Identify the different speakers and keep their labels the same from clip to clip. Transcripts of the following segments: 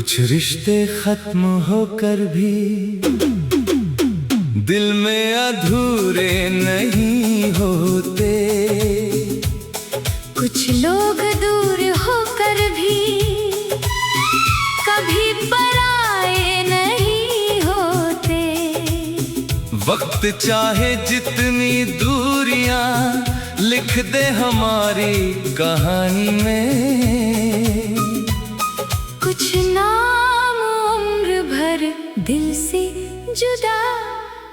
Speaker 1: कुछ रिश्ते खत्म होकर भी दिल में अधूरे नहीं होते।
Speaker 2: कुछ लोग दूर होकर भी कभी पराए नहीं होते।
Speaker 1: वक्त चाहे जितनी दूरियां लिख दे हमारी कहानी में,
Speaker 2: कुछ नाम उम्र भर दिल से जुदा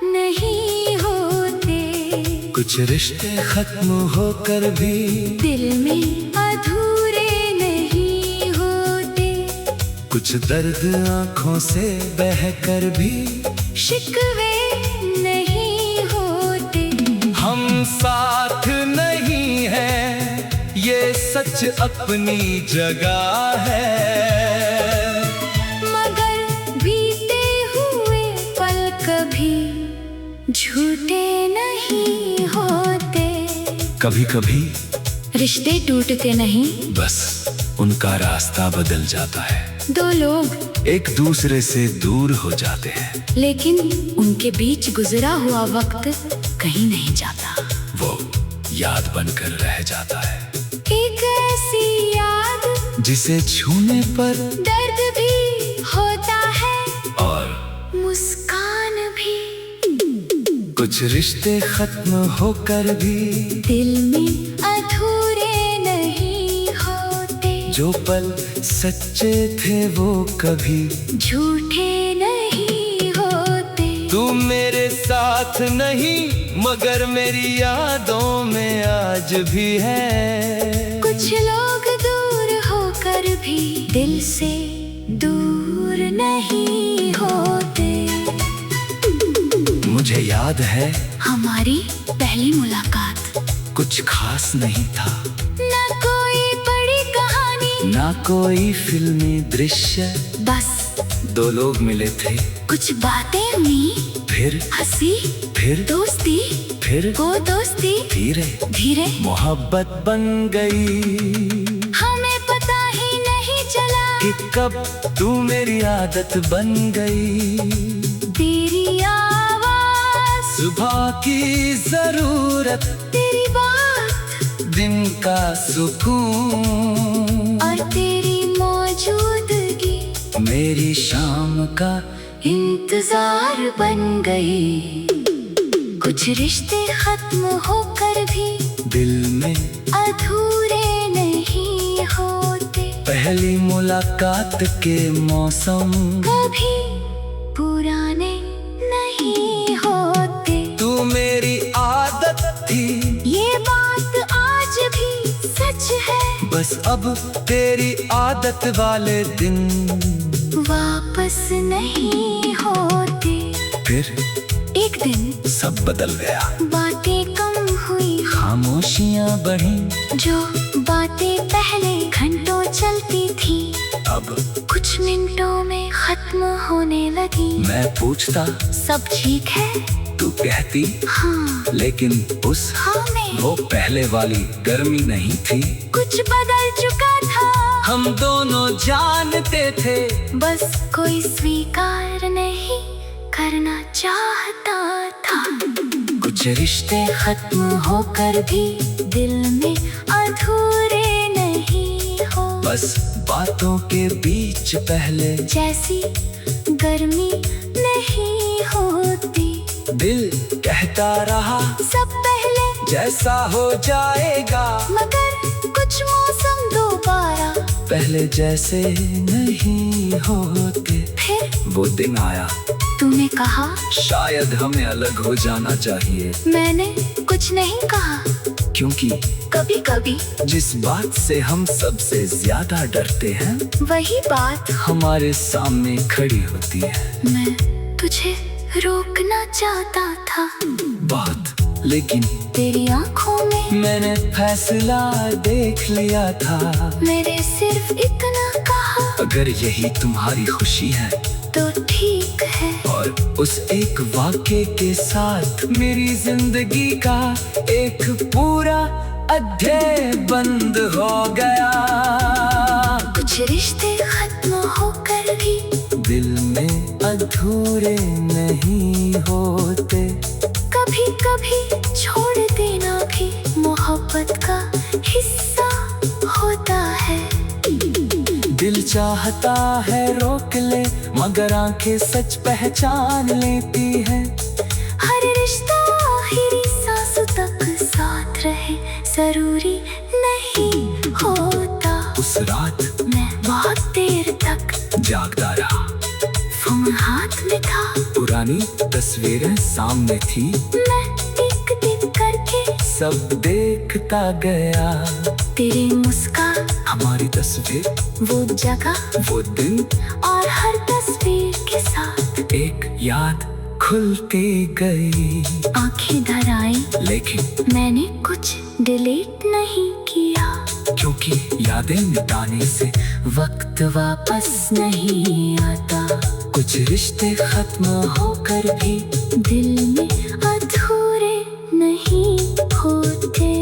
Speaker 2: नहीं होते।
Speaker 1: कुछ रिश्ते खत्म होकर भी
Speaker 2: दिल में अधूरे नहीं होते।
Speaker 1: कुछ दर्द आंखों से बहकर भी
Speaker 2: शिकवे नहीं होते।
Speaker 1: हम साथ नहीं हैं, ये सच अपनी जगह है।
Speaker 2: मगर बीते हुए पल कभी झूठे नहीं होते।
Speaker 1: कभी कभी
Speaker 2: रिश्ते टूटते नहीं,
Speaker 1: बस उनका रास्ता बदल जाता है।
Speaker 2: दो लोग
Speaker 1: एक दूसरे से दूर हो जाते हैं,
Speaker 2: लेकिन उनके बीच गुजरा हुआ वक्त कहीं नहीं जाता।
Speaker 1: वो याद बनकर रह जाता है।
Speaker 2: एक ऐसी याद
Speaker 1: जिसे छूने पर
Speaker 2: दर्द भी होता है
Speaker 1: और
Speaker 2: मुस्कान भी।
Speaker 1: कुछ रिश्ते खत्म होकर भी
Speaker 2: दिल में अधूरे नहीं होते।
Speaker 1: जो पल सच्चे थे वो कभी
Speaker 2: झूठे नहीं होते।
Speaker 1: तू मेरे साथ नहीं मगर मेरी यादों में आज भी है।
Speaker 2: कुछ लोग दूर होकर भी दिल से दूर नहीं होते।
Speaker 1: मुझे याद है
Speaker 2: हमारी पहली मुलाकात,
Speaker 1: कुछ खास नहीं था,
Speaker 2: ना कोई बड़ी कहानी,
Speaker 1: ना कोई फिल्मी दृश्य,
Speaker 2: बस
Speaker 1: दो लोग मिले थे।
Speaker 2: कुछ बातें हुई,
Speaker 1: फिर
Speaker 2: हंसी,
Speaker 1: फिर
Speaker 2: दोस्ती,
Speaker 1: फिर
Speaker 2: वो दोस्ती
Speaker 1: धीरे
Speaker 2: धीरे
Speaker 1: मोहब्बत बन गई।
Speaker 2: हमें पता ही नहीं चला
Speaker 1: कि कब तू मेरी आदत बन गई।
Speaker 2: तेरी आवाज,
Speaker 1: सुबह की जरूरत,
Speaker 2: तेरी बात
Speaker 1: दिन का सुकून
Speaker 2: और तेरी मौजूदगी
Speaker 1: मेरी शाम का
Speaker 2: इंतजार बन गई। कुछ रिश्ते खत्म होकर भी
Speaker 1: दिल में
Speaker 2: अधूरे नहीं होते।
Speaker 1: पहली मुलाकात के मौसम
Speaker 2: कभी पुराने नहीं होते।
Speaker 1: तू मेरी आदत थी,
Speaker 2: ये बात आज भी सच है।
Speaker 1: बस अब तेरी आदत वाले दिन
Speaker 2: वापस नहीं होते।
Speaker 1: फिर
Speaker 2: एक दिन
Speaker 1: सब बदल गया,
Speaker 2: बातें कम हुई,
Speaker 1: खामोशियां बढ़ी।
Speaker 2: जो बातें पहले घंटों चलती थी
Speaker 1: अब
Speaker 2: कुछ मिनटों में खत्म होने लगी।
Speaker 1: मैं पूछता
Speaker 2: सब ठीक है,
Speaker 1: तू कहती
Speaker 2: हाँ,
Speaker 1: लेकिन उस
Speaker 2: हाँ में
Speaker 1: वो पहले वाली गर्मी नहीं थी।
Speaker 2: कुछ बदल चुका था।
Speaker 1: हम दोनों जानते थे
Speaker 2: बस कोई स्वीकार नहीं करना चाहता था।
Speaker 1: कुछ रिश्ते
Speaker 2: खत्म होकर भी दिल में अधूरे नहीं हो।
Speaker 1: बस बातों के बीच पहले
Speaker 2: जैसी गर्मी नहीं होती।
Speaker 1: दिल कहता रहा
Speaker 2: सब पहले
Speaker 1: जैसा हो जाएगा,
Speaker 2: मगर कुछ मौसम दोबारा
Speaker 1: पहले जैसे नहीं होते।
Speaker 2: फिर
Speaker 1: वो दिन आया,
Speaker 2: तूने कहा
Speaker 1: शायद हमें अलग हो जाना चाहिए।
Speaker 2: मैंने कुछ नहीं कहा,
Speaker 1: क्योंकि
Speaker 2: कभी कभी
Speaker 1: जिस बात से हम सबसे ज्यादा डरते हैं
Speaker 2: वही बात
Speaker 1: हमारे सामने खड़ी होती है।
Speaker 2: मैं तुझे रोकना चाहता था
Speaker 1: बहुत, लेकिन
Speaker 2: तेरी आंखों में
Speaker 1: मैंने फैसला देख लिया था।
Speaker 2: मेरे सिर्फ इतना कहा,
Speaker 1: अगर यही तुम्हारी खुशी है
Speaker 2: तो ठीक है।
Speaker 1: और उस एक वाक्य के साथ मेरी जिंदगी का एक पूरा अध्याय बंद हो गया।
Speaker 2: कुछ रिश्ते खत्म होकर भी
Speaker 1: अधूरे नहीं होते।
Speaker 2: कभी कभी छोड़ देना भी मोहब्बत का हिस्सा होता है।
Speaker 1: दिल चाहता है रोक ले, मगर आंखें सच पहचान लेती है।
Speaker 2: हर रिश्ता आखिरी सांसों तक साथ रहे जरूरी नहीं होता।
Speaker 1: उस रात
Speaker 2: मैं बहुत देर तक
Speaker 1: जागता रहा,
Speaker 2: फोन हाथ में था,
Speaker 1: पुरानी तस्वीरें सामने थी।
Speaker 2: मैं एक एक करके
Speaker 1: सब देखता गया,
Speaker 2: तेरे मुस्कान,
Speaker 1: हमारी तस्वीर,
Speaker 2: वो जगह,
Speaker 1: वो दिन,
Speaker 2: और हर तस्वीर के साथ
Speaker 1: एक याद खुलती गई।
Speaker 2: आंखें धर आई,
Speaker 1: लेकिन
Speaker 2: मैंने कुछ डिलीट नहीं किया,
Speaker 1: क्योंकि यादें मिटाने से
Speaker 2: वक्त वापस नहीं आता।
Speaker 1: कुछ रिश्ते खत्म होकर भी
Speaker 2: दिल में अधूरे नहीं होते।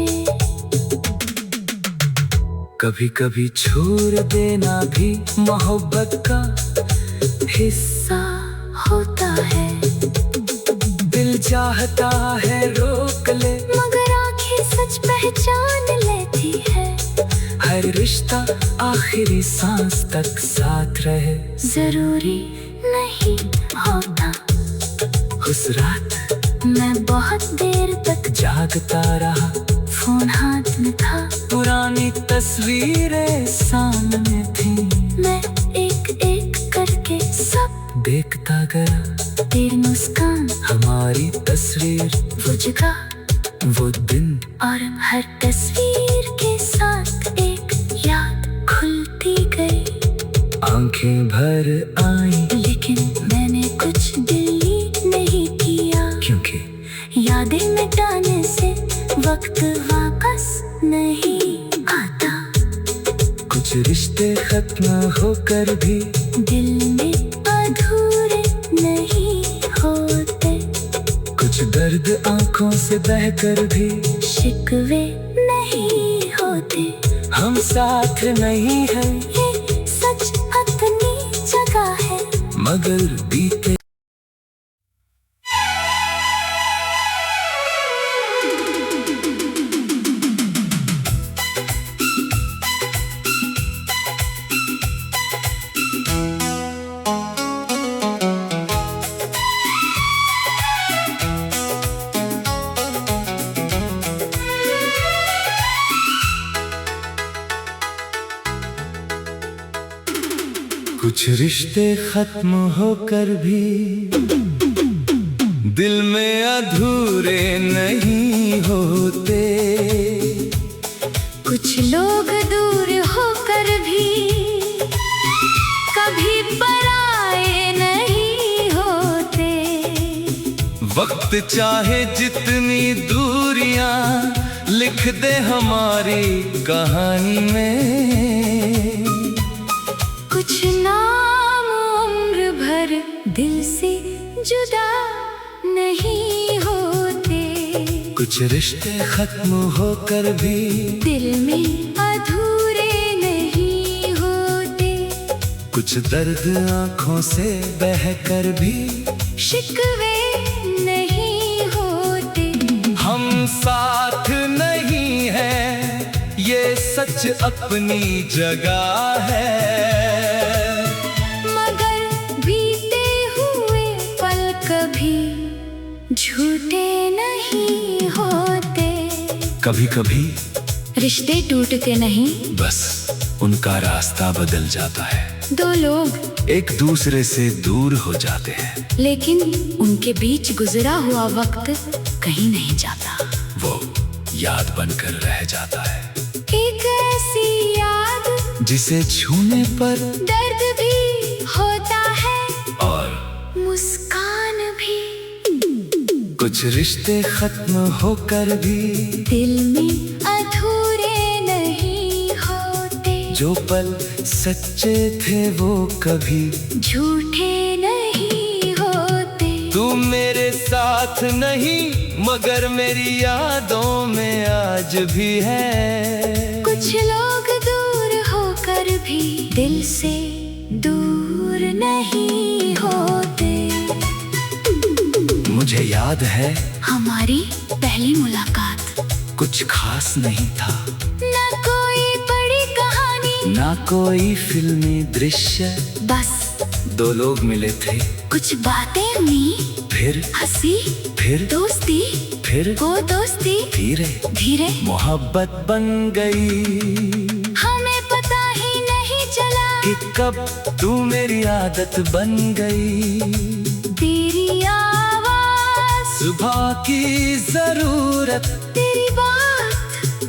Speaker 1: कभी कभी छोड़ देना भी मोहब्बत का हिस्सा
Speaker 2: होता है।
Speaker 1: दिल चाहता है रोक ले,
Speaker 2: मगर आंखें सच पहचान लेती है।
Speaker 1: हर रिश्ता आखिरी सांस तक साथ रहे
Speaker 2: जरूरी नहीं होता।
Speaker 1: उस रात
Speaker 2: मैं बहुत देर तक
Speaker 1: जागता रहा,
Speaker 2: फोन हाथ में था,
Speaker 1: पुरानी तस्वीरें सामने थी।
Speaker 2: मैं एक एक करके सब
Speaker 1: देखता गया,
Speaker 2: तेरी मुस्कान,
Speaker 1: हमारी तस्वीर,
Speaker 2: वो जगह,
Speaker 1: वो दिन,
Speaker 2: और हर तस्वीर के साथ एक याद खुलती गई।
Speaker 1: आंखें भर आई,
Speaker 2: लेकिन मैंने कुछ डिलीट नहीं किया,
Speaker 1: क्योंकि
Speaker 2: यादें मिटाने से वक्त वापस नहीं आता।
Speaker 1: कुछ रिश्ते खत्म होकर भी
Speaker 2: दिल में अधूरे नहीं होते।
Speaker 1: कुछ दर्द आंखों से बहकर भी
Speaker 2: शिकवे नहीं होते।
Speaker 1: हम साथ नहीं हैं,
Speaker 2: ये सच अपनी जगह है,
Speaker 1: मगर बीते कुछ रिश्ते खत्म होकर भी दिल में अधूरे नहीं होते।
Speaker 2: कुछ लोग दूर होकर भी कभी पराए नहीं होते।
Speaker 1: वक्त चाहे जितनी दूरियां लिख दे हमारी कहानी में,
Speaker 2: कुछ नाम उम्र भर दिल से जुदा नहीं होते।
Speaker 1: कुछ रिश्ते खत्म होकर भी
Speaker 2: दिल में अधूरे नहीं होते।
Speaker 1: कुछ दर्द आंखों से बहकर भी
Speaker 2: शिकवे नहीं होते।
Speaker 1: हम साथ नहीं हैं, ये सच अपनी जगह है।
Speaker 2: मगर बीते हुए पल कभी झूठे नहीं होते।
Speaker 1: कभी कभी
Speaker 2: रिश्ते टूटते नहीं,
Speaker 1: बस उनका रास्ता बदल जाता है।
Speaker 2: दो लोग
Speaker 1: एक दूसरे से दूर हो जाते हैं,
Speaker 2: लेकिन उनके बीच गुजरा हुआ वक्त कहीं नहीं जाता।
Speaker 1: वो याद बनकर रह जाता है।
Speaker 2: एक ऐसी याद
Speaker 1: जिसे छूने पर
Speaker 2: दर्द भी होता है
Speaker 1: और
Speaker 2: मुस्कान भी।
Speaker 1: कुछ रिश्ते खत्म होकर भी
Speaker 2: दिल में अधूरे नहीं होते।
Speaker 1: जो पल सच्चे थे वो कभी
Speaker 2: झूठे नहीं होते।
Speaker 1: तू मेरे साथ नहीं, मगर मेरी यादों में आज भी है।
Speaker 2: कुछ लोग दूर होकर भी दिल से दूर नहीं होते।
Speaker 1: तुझे याद है
Speaker 2: हमारी पहली मुलाकात,
Speaker 1: कुछ खास नहीं था,
Speaker 2: ना कोई बड़ी कहानी,
Speaker 1: ना कोई फिल्मी दृश्य,
Speaker 2: बस
Speaker 1: दो लोग मिले थे,
Speaker 2: कुछ बातें हुई,
Speaker 1: फिर
Speaker 2: हंसी,
Speaker 1: फिर
Speaker 2: दोस्ती,
Speaker 1: फिर
Speaker 2: वो दोस्ती
Speaker 1: धीरे
Speaker 2: धीरे
Speaker 1: मोहब्बत बन गई।
Speaker 2: हमें पता ही नहीं चला
Speaker 1: कि कब तू मेरी आदत बन गई।
Speaker 2: तेरी आवाज,
Speaker 1: सुबह की जरूरत,
Speaker 2: तेरी बात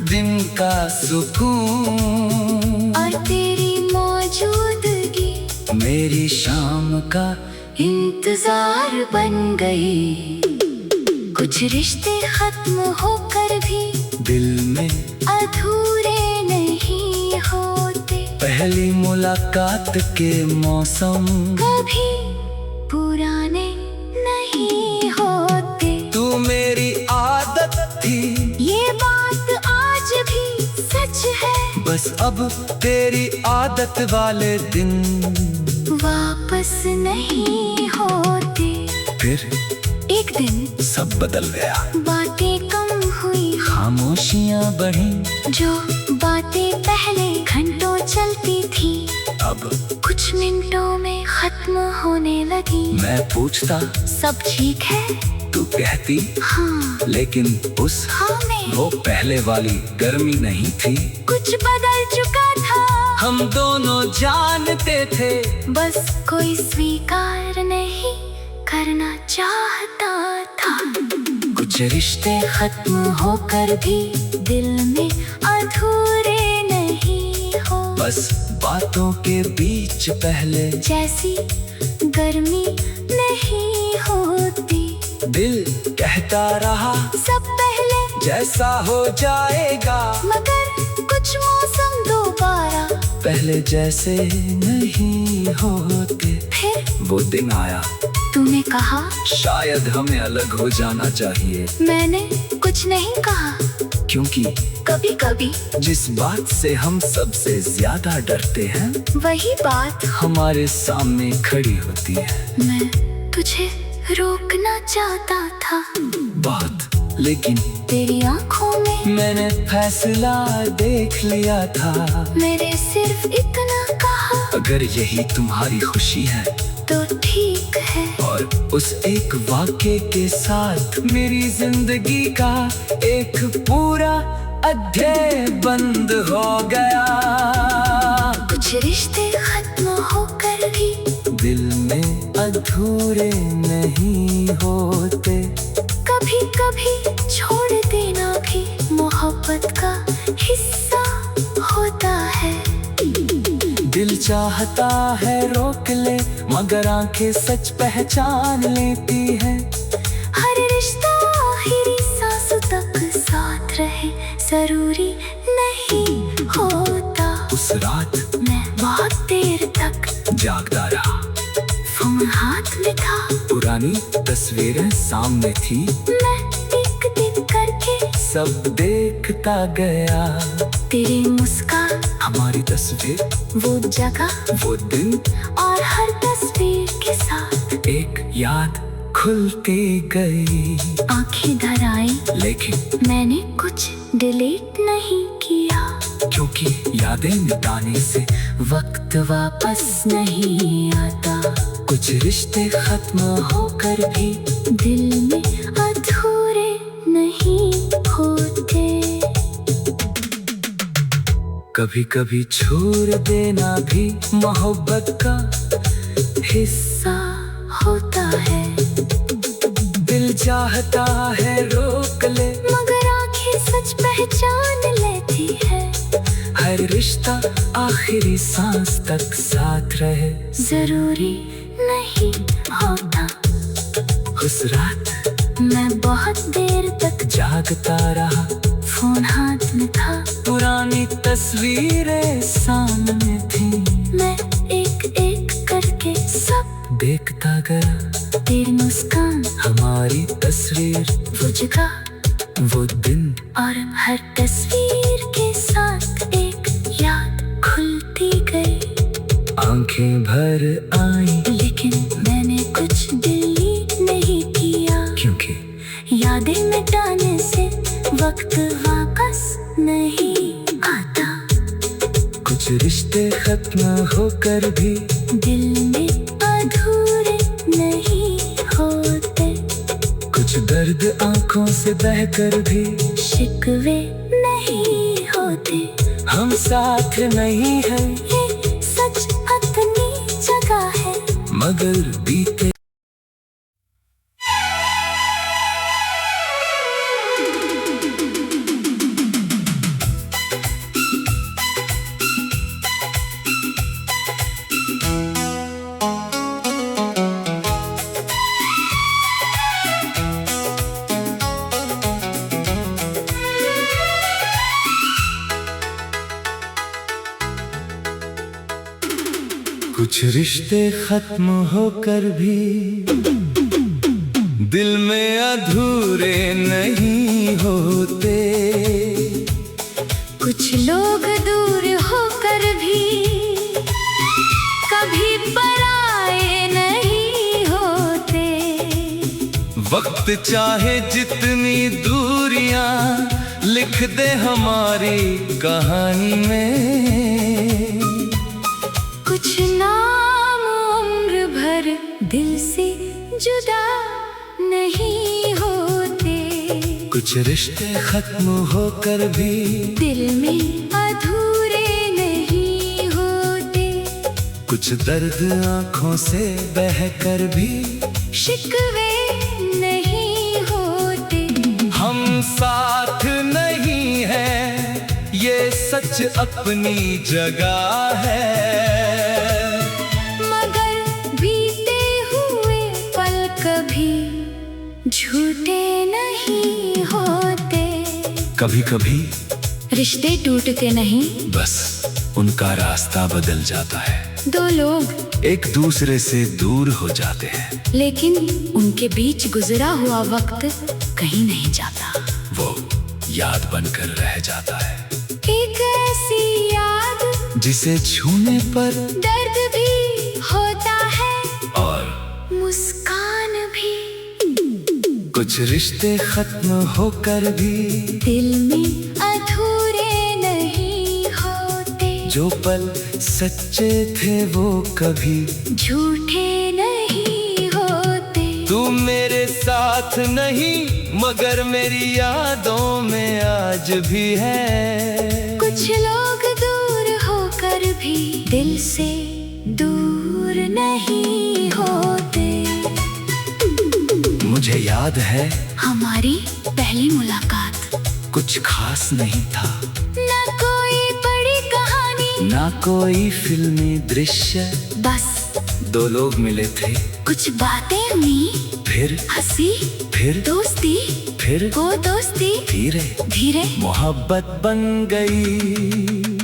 Speaker 1: दिन का सुकून,
Speaker 2: और तेरी मौजूदगी
Speaker 1: मेरी शाम का
Speaker 2: इंतजार बन गई। कुछ रिश्ते खत्म होकर भी
Speaker 1: दिल में
Speaker 2: अधूरे नहीं होते,
Speaker 1: पहली मुलाकात के मौसम
Speaker 2: कभी पुराने नहीं होते।
Speaker 1: तू मेरी आदत थी,
Speaker 2: ये बात आज भी सच है,
Speaker 1: बस अब तेरी आदत वाले दिन
Speaker 2: वापस नहीं होते।
Speaker 1: फिर
Speaker 2: एक दिन
Speaker 1: सब बदल गया,
Speaker 2: बातें कम हुई,
Speaker 1: खामोशियां बढ़ी,
Speaker 2: जो बातें पहले घंटों चलती थी
Speaker 1: अब
Speaker 2: कुछ मिनटों में खत्म होने लगी।
Speaker 1: मैं पूछता
Speaker 2: सब ठीक है,
Speaker 1: तू कहती
Speaker 2: हाँ
Speaker 1: लेकिन उस
Speaker 2: हाँ में
Speaker 1: वो पहले वाली गर्मी नहीं थी।
Speaker 2: कुछ बदल चुका था,
Speaker 1: हम दोनों जानते थे,
Speaker 2: बस कोई स्वीकार नहीं करना चाहता था।
Speaker 1: कुछ रिश्ते
Speaker 2: खत्म होकर भी दिल में अधूरे नहीं हो,
Speaker 1: बस बातों के बीच पहले
Speaker 2: जैसी गर्मी नहीं होती।
Speaker 1: दिल कहता रहा
Speaker 2: सब पहले
Speaker 1: जैसा हो जाएगा,
Speaker 2: मगर कुछ मौसम दोबारा
Speaker 1: पहले जैसे नहीं होते।
Speaker 2: फिर
Speaker 1: वो दिन आया,
Speaker 2: तूने कहा
Speaker 1: शायद हमें अलग हो जाना चाहिए,
Speaker 2: मैंने कुछ नहीं कहा,
Speaker 1: क्योंकि
Speaker 2: कभी कभी
Speaker 1: जिस बात से हम सबसे ज्यादा डरते हैं
Speaker 2: वही बात
Speaker 1: हमारे सामने खड़ी होती है।
Speaker 2: मैं तुझे रोकना चाहता था
Speaker 1: बहुत, लेकिन
Speaker 2: तेरी आंखों में
Speaker 1: मैंने फैसला देख लिया था।
Speaker 2: मेरे सिर्फ इतना कहा,
Speaker 1: अगर यही तुम्हारी खुशी है
Speaker 2: तो ठीक है।
Speaker 1: और उस एक वाक्य के साथ मेरी जिंदगी का एक पूरा अध्याय बंद हो गया।
Speaker 2: कुछ रिश्ते खत्म होकर भी
Speaker 1: दिल में अधूरे नहीं होते,
Speaker 2: कभी कभी छोड़ देना भी मोहब्बत का हिस्सा होता है।
Speaker 1: दिल चाहता है रोक ले, मगर आंखें सच पहचान लेती है।
Speaker 2: हर रिश्ता आखिरी सांसों तक साथ रहे जरूरी नहीं होता।
Speaker 1: उस रात
Speaker 2: मैं बहुत देर तक
Speaker 1: जागता रहा,
Speaker 2: फोन हाथ में था,
Speaker 1: पुरानी तस्वीरें सामने थी,
Speaker 2: मैं टिक टिक करके
Speaker 1: सब देखता गया।
Speaker 2: तेरी मुस्कान,
Speaker 1: हमारी तस्वीर,
Speaker 2: वो जगह,
Speaker 1: वो दिन,
Speaker 2: और हर तस्वीर के साथ
Speaker 1: एक याद खुलती गई।
Speaker 2: आंखें धर आई,
Speaker 1: लेकिन
Speaker 2: मैंने कुछ डिलीट नहीं किया,
Speaker 1: क्योंकि यादें मिटाने से
Speaker 2: वक्त वापस नहीं आता।
Speaker 1: कुछ रिश्ते खत्म होकर भी
Speaker 2: दिल में अधूरे नहीं होते।
Speaker 1: कभी कभी छोड़ देना भी मोहब्बत का हिस्सा
Speaker 2: होता है।
Speaker 1: दिल चाहता है रोक ले,
Speaker 2: मगर आंखें सच पहचान लेती है।
Speaker 1: हर रिश्ता आखिरी सांस तक साथ रहे
Speaker 2: जरूरी नहीं होता।
Speaker 1: उस रात
Speaker 2: मैं बहुत देर तक
Speaker 1: जागता रहा,
Speaker 2: फोन हाथ में था,
Speaker 1: पुरानी तस्वीरें सामने थी,
Speaker 2: मैं एक एक करके सब
Speaker 1: देखता गया।
Speaker 2: तेरी मुस्कान,
Speaker 1: हमारी तस्वीर,
Speaker 2: वो जगह,
Speaker 1: वो दिन,
Speaker 2: और हर तस्वीर के साथ एक याद खुलती गई।
Speaker 1: आंखें भर आई,
Speaker 2: लेकिन मैंने कुछ डिलीट नहीं किया,
Speaker 1: क्योंकि
Speaker 2: वक्त वापस नहीं आता।
Speaker 1: कुछ रिश्ते खत्म होकर भी
Speaker 2: दिल में अधूरे नहीं होते।
Speaker 1: कुछ दर्द आंखों से बहकर भी
Speaker 2: शिकवे नहीं होते।
Speaker 1: हम साथ नहीं हैं
Speaker 2: ये सच अपनी जगह है,
Speaker 1: मगर बीते कुछ रिश्ते खत्म होकर भी दिल में अधूरे नहीं होते।
Speaker 2: कुछ लोग दूर होकर भी कभी पराए नहीं होते।
Speaker 1: वक्त चाहे जितनी दूरियां लिख दे हमारी कहानी में,
Speaker 2: कुछ नाम उम्र भर दिल से जुदा नहीं होते।
Speaker 1: कुछ रिश्ते खत्म होकर भी
Speaker 2: दिल में अधूरे नहीं होते।
Speaker 1: कुछ दर्द आंखों से बहकर भी
Speaker 2: शिकवे नहीं होते।
Speaker 1: हम साथ नहीं हैं ये सच अपनी जगह है,
Speaker 2: मगर बीते हुए पल कभी झूठे नहीं होते।
Speaker 1: कभी कभी
Speaker 2: रिश्ते टूटते नहीं,
Speaker 1: बस उनका रास्ता बदल जाता है।
Speaker 2: दो लोग
Speaker 1: एक दूसरे से दूर हो जाते हैं,
Speaker 2: लेकिन उनके बीच गुजरा हुआ वक्त कहीं नहीं जाता।
Speaker 1: वो याद बनकर रह जाता है,
Speaker 2: एक ऐसी याद
Speaker 1: जिसे छूने पर
Speaker 2: दर्द भी होता है
Speaker 1: और
Speaker 2: मुस्कान भी।
Speaker 1: कुछ रिश्ते खत्म होकर भी
Speaker 2: दिल में अधूरे नहीं होते।
Speaker 1: जो पल सच्चे थे वो कभी
Speaker 2: झूठे नहीं होते।
Speaker 1: तू मेरे साथ नहीं मगर मेरी यादों में आज भी है।
Speaker 2: कुछ लोग दूर होकर भी दिल से दूर नहीं होते।
Speaker 1: मुझे याद है
Speaker 2: हमारी पहली मुलाकात,
Speaker 1: कुछ खास नहीं था,
Speaker 2: ना कोई बड़ी कहानी,
Speaker 1: ना कोई फिल्मी दृश्य,
Speaker 2: बस
Speaker 1: दो लोग मिले थे,
Speaker 2: कुछ बातें हुई,
Speaker 1: फिर
Speaker 2: हंसी,
Speaker 1: फिर
Speaker 2: दोस्ती,
Speaker 1: फिर
Speaker 2: वो दोस्ती
Speaker 1: धीरे
Speaker 2: धीरे
Speaker 1: मोहब्बत बन गई।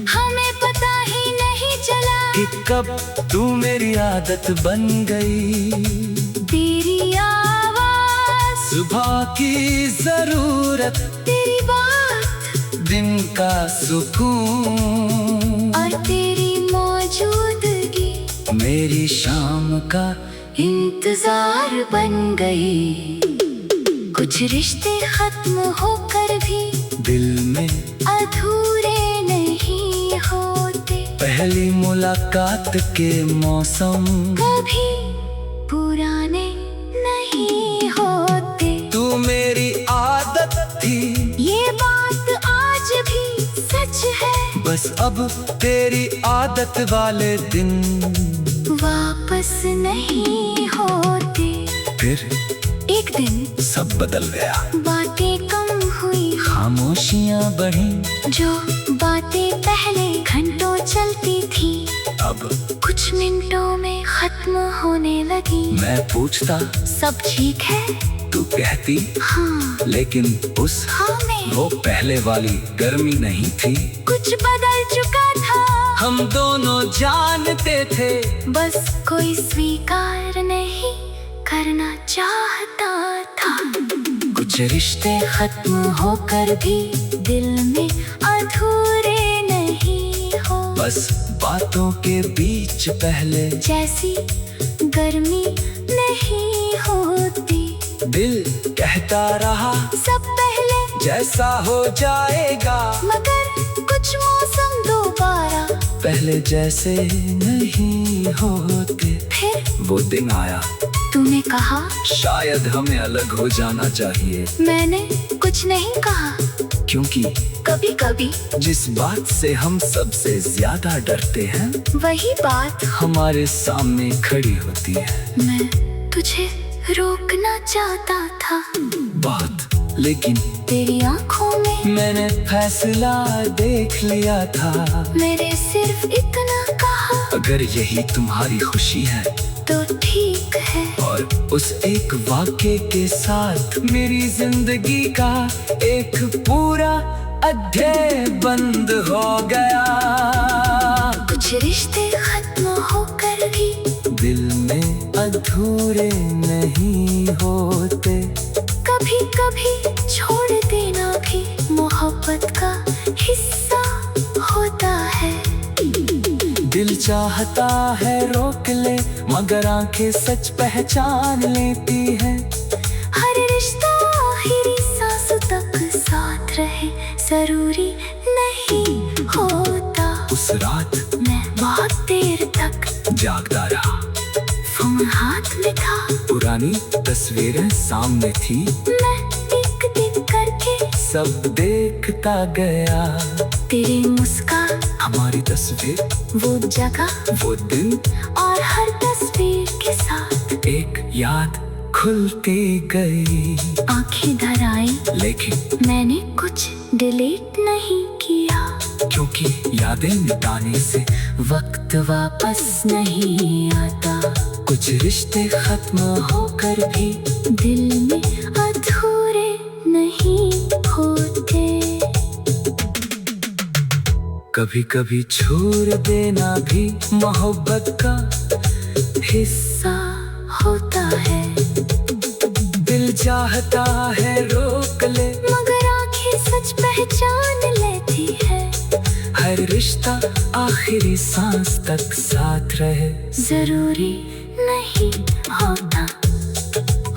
Speaker 2: हमें पता ही नहीं चला
Speaker 1: कि कब तू मेरी आदत बन गई।
Speaker 2: तेरी आवाज,
Speaker 1: सुबह की जरूरत,
Speaker 2: तेरी बात
Speaker 1: दिन का सुकून
Speaker 2: और तेरी मौजूदगी
Speaker 1: मेरी शाम का
Speaker 2: इंतजार बन गई। कुछ रिश्ते खत्म होकर भी
Speaker 1: दिल में
Speaker 2: अधूरे नहीं होते।
Speaker 1: पहली मुलाकात के मौसम
Speaker 2: कभी पुराने नहीं होते।
Speaker 1: तू मेरी आदत थी,
Speaker 2: ये बात आज भी सच है,
Speaker 1: बस अब तेरी आदत वाले दिन
Speaker 2: वापस नहीं होते।
Speaker 1: फिर
Speaker 2: एक दिन
Speaker 1: सब बदल गया,
Speaker 2: बातें कम हुई,
Speaker 1: खामोशियां बढ़ी,
Speaker 2: जो बातें पहले घंटों चलती थी
Speaker 1: अब
Speaker 2: कुछ मिनटों में खत्म होने लगी।
Speaker 1: मैं पूछता
Speaker 2: सब ठीक है,
Speaker 1: तू कहती
Speaker 2: हाँ,
Speaker 1: लेकिन उस
Speaker 2: हाँ में
Speaker 1: वो पहले वाली गर्मी नहीं थी।
Speaker 2: कुछ बदल चुका था,
Speaker 1: हम दोनों जानते थे,
Speaker 2: बस कोई स्वीकार नहीं करना चाहता था।
Speaker 1: कुछ रिश्ते
Speaker 2: खत्म होकर भी दिल में अधूरे नहीं हो,
Speaker 1: बस बातों के बीच पहले
Speaker 2: जैसी गर्मी नहीं होती।
Speaker 1: दिल कहता रहा
Speaker 2: सब पहले
Speaker 1: जैसा हो जाएगा,
Speaker 2: मगर कुछ मौसम दोबारा
Speaker 1: पहले जैसे नहीं होते।
Speaker 2: फिर
Speaker 1: वो दिन आया,
Speaker 2: तूने कहा
Speaker 1: शायद हमें अलग हो जाना चाहिए,
Speaker 2: मैंने कुछ नहीं कहा,
Speaker 1: क्योंकि
Speaker 2: कभी कभी
Speaker 1: जिस बात से हम सबसे ज्यादा डरते हैं
Speaker 2: वही बात
Speaker 1: हमारे सामने खड़ी होती है।
Speaker 2: मैं तुझे रोकना चाहता था
Speaker 1: बहुत, लेकिन
Speaker 2: तेरी आंखों में
Speaker 1: मैंने फैसला देख लिया था।
Speaker 2: मेरे सिर्फ इतना कहा,
Speaker 1: अगर यही तुम्हारी खुशी है
Speaker 2: तो ठीक है।
Speaker 1: और उस एक वाक्य के साथ मेरी जिंदगी का एक पूरा अध्याय बंद हो गया।
Speaker 2: कुछ रिश्ते खत्म होकर भी
Speaker 1: दिल में अधूरे नहीं होते,
Speaker 2: कभी कभी छोड़ देना भी मोहब्बत का हिस्सा होता है।
Speaker 1: दिल चाहता है रोक ले, मगर आंखें सच पहचान लेती है।
Speaker 2: हर रिश्ता आखिरी सांस तक साथ रहे जरूरी नहीं होता।
Speaker 1: उस रात
Speaker 2: मैं बहुत देर तक
Speaker 1: जागता रहा,
Speaker 2: फोन हाथ में था,
Speaker 1: पुरानी तस्वीरें सामने थी,
Speaker 2: मैं एक एक करके
Speaker 1: सब देखता गया।
Speaker 2: तेरी मुस्कान,
Speaker 1: हमारी तस्वीर,
Speaker 2: वो जगह
Speaker 1: वो दिन,
Speaker 2: और हर तस्वीर के साथ
Speaker 1: एक याद खुलती गई।
Speaker 2: आंखें धर आई,
Speaker 1: लेकिन
Speaker 2: मैंने कुछ डिलीट नहीं किया,
Speaker 1: क्योंकि यादें मिटाने से
Speaker 2: वक्त वापस नहीं आता।
Speaker 1: कुछ रिश्ते खत्म होकर भी
Speaker 2: दिल में अधूरे नहीं होते।
Speaker 1: कभी कभी छोड़ देना भी मोहब्बत का हिस्सा
Speaker 2: होता है।
Speaker 1: दिल चाहता है रोक ले,
Speaker 2: मगर आंखें सच पहचान लेती है।
Speaker 1: हर रिश्ता आखिरी सांस तक साथ रहे
Speaker 2: जरूरी नहीं होता।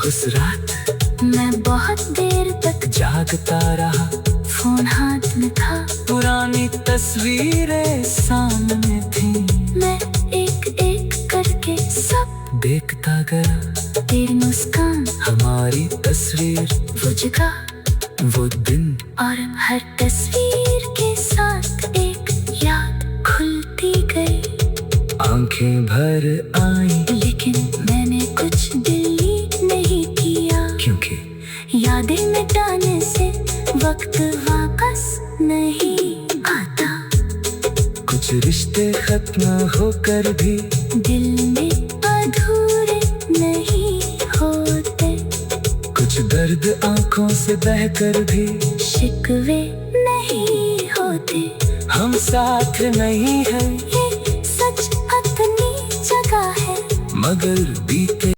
Speaker 1: उस रात
Speaker 2: मैं बहुत देर तक
Speaker 1: जागता रहा,
Speaker 2: फोन हाथ में था,
Speaker 1: पुरानी तस्वीरें सामने थी,
Speaker 2: मैं एक एक करके सब
Speaker 1: देखता गया।
Speaker 2: तेरी मुस्कान,
Speaker 1: हमारी तस्वीर,
Speaker 2: वो जगह,
Speaker 1: वो दिन,
Speaker 2: और हर तस्वीर के साथ एक याद खुलती गई।
Speaker 1: आंखें भर आई,
Speaker 2: लेकिन मैंने कुछ डिलीट नहीं किया,
Speaker 1: क्योंकि
Speaker 2: यादें मिटाने से वक्त वापस नहीं आता।
Speaker 1: कुछ रिश्ते खत्म होकर भी
Speaker 2: दिल में अधूरे नहीं होते।
Speaker 1: कुछ दर्द आंखों से बहकर भी
Speaker 2: शिकवे नहीं होते।
Speaker 1: हम साथ नहीं हैं,
Speaker 2: ये सच अपनी जगह है,
Speaker 1: मगर बीते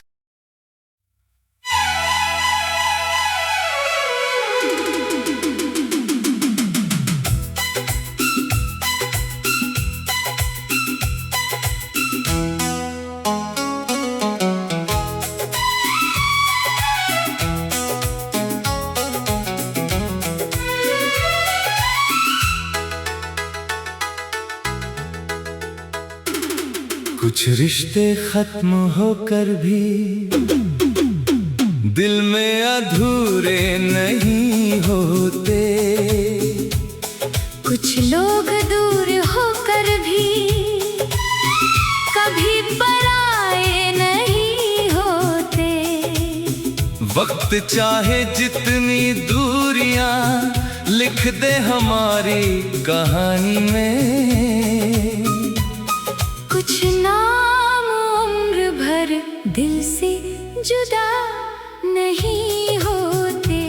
Speaker 1: कुछ रिश्ते खत्म होकर भी दिल में अधूरे नहीं होते।
Speaker 2: कुछ लोग दूर होकर भी कभी पराए नहीं होते।
Speaker 1: वक्त चाहे जितनी दूरियां लिख दे हमारी कहानी में,
Speaker 2: कुछ नाम उम्र भर दिल से जुदा नहीं होते।